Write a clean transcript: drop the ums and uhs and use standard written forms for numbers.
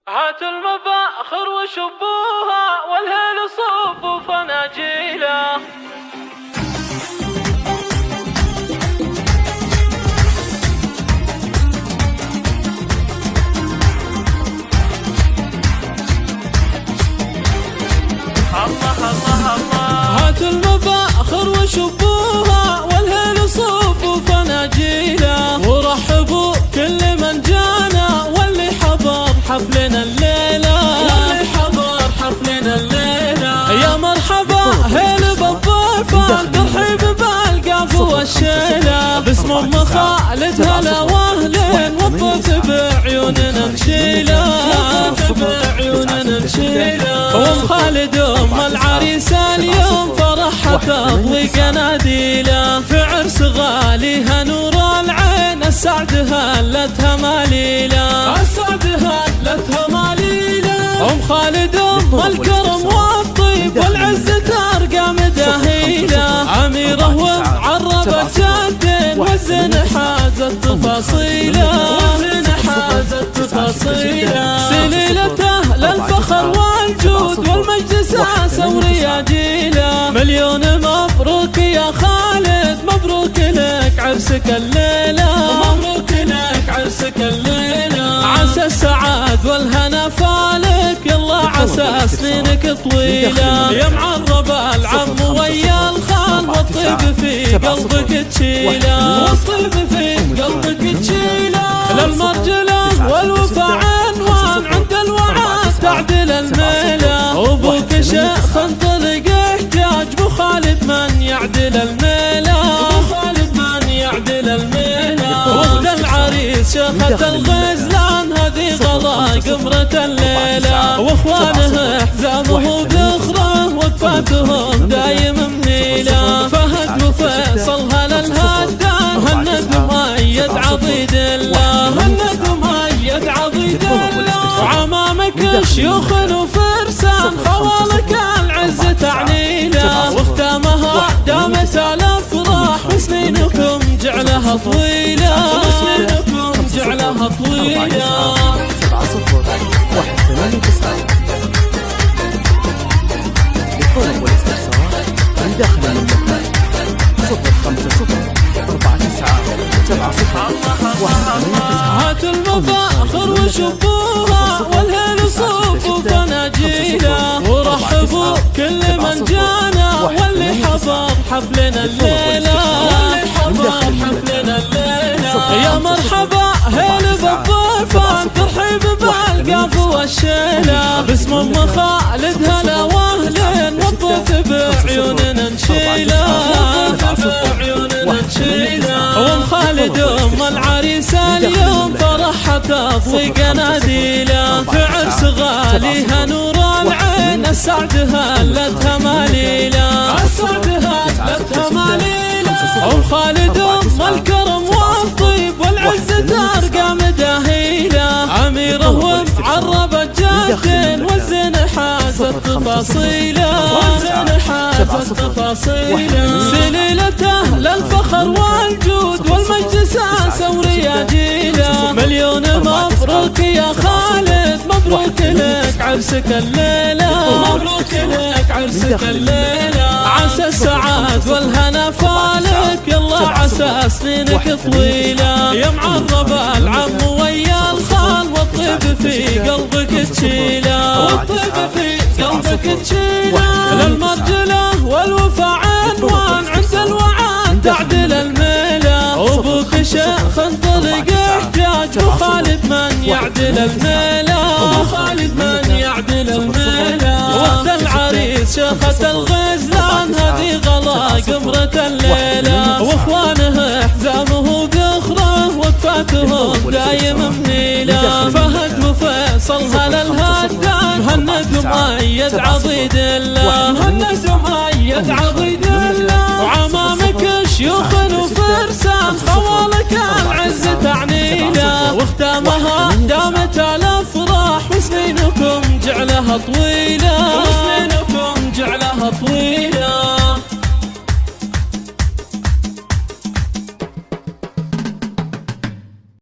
هاتوا المفاخر وشبوها والهيل صوف فناجيله. الله الله الله. هاتوا المفاخر وشبوها والهيل صوف فناجيله، ورحبوا كل من جانا واللي حضر حفلنا الليلة، واللي حضر حفلنا الليلة. يا مرحبا هيل بالضيفان، ترحيب بالقاف والشيلة، باسم ام خالد هلا واهلين، والضيف بعيوننا نشيله، والضيف بعيوننا نشيله. وام خالد ام العريس اليوم فرحها تضوي قناديله، في عرس غاليها نور العين، السعد هلتها ماليله، السعد هلتها ماليله. ام خالد ام الكرم والطيب والعز ترقى مداهيله، اميره ومعربه جدين، والزين حازت تفاصيله، والزين حازت تفاصيله. سليلته للفخر والجود والمجد ساسه ورياجيله، مليون مبروك يا خالد، مبروك لك عرسك الليله، مبروك لك عرسك الليله. عسى السعاد والهنا فالك، يلا عسى سنينك طويله، يا معرب العم ويا الخال، والطيب في قلبك تشيله، والطيب في قلبك تشيله. للمرجله والوفا عنوان، عند الوعد تعدل الميله، وابوك شيخ انطلق احتاج، بو خالد من يعدل الميله، بو خالد من يعدل الميله. واخت العريس شيخة الغزلان، هذه غلا قمرة الليله، واخوانه حزامه بذخره، وقفاتهم دايم منيله. فهد وفيصل هلا الهدان، هند ومؤيد عضيد الله، هند ومؤيد عضيد الله. وعمامك شيوخ وفرسان، خوالك العز تعنيله، واختامها دامت الافراح، وسنينكم جعلها طويله، وسنينكم جعلها طويله. 70189 للطلب والاستفسار من داخل المملكة 050 هاتوا المفاخر وشبوها والهيل صوف فناجيله، ورحبوا كل من جانا واللي حضر حفلنا الليله، واللي حضر حفلنا الليله. يا مرحبا هيل بالضيفان، ترحيب بالقاف والشيله، باسم ام خالد هلا واهلين، والضيف بعيوننا نشيله، والضيف بعيوننا نشيله. وام خالد ام العريس اليوم فرحها تضوي قناديله، في عرس غاليها نور العين، السعد هلتها ماليله، السعد هلتها ماليله. ام خالد ام الكرم والطيب والعز ترقى مداهيله، اميره ومعربه جدين، والزين حازت تفاصيله، والزين حازت تفاصيله. سليلته للفخر والجود والمجد ساسه ورياجيله، مليون مبروك يا خالد، مبروك لك عرسك الليله، مبروك لك عرسك الليله. عسى السعاد والهنا فالك، يلا عسى سنينك طويله، يا معرب العم ويا الخال، والطيب في قلبك تشيله، والطيب في قلبك تشيله. للمرجله والوفا عنوان، عند الوعد تعدل الميله، وابوك شيخ انطلق احتاج، بو خالد من يعدل الميله، بو خالد من يعدل الميله. واخت العريس شيخة الغزلان، هذه غلا قمرة الليله، واخوانه حزامه بذخره، وقفاتهم دايم منيله. فهد وفيصل هلا الهدان، هند ومؤيد عضيد الله، هند ومؤيد عضيد الله. وعمامك شيوخ وفرسان، خوالك العز تعنيله، واختامها دامت الافراح، وسنينكم جعلها طويله،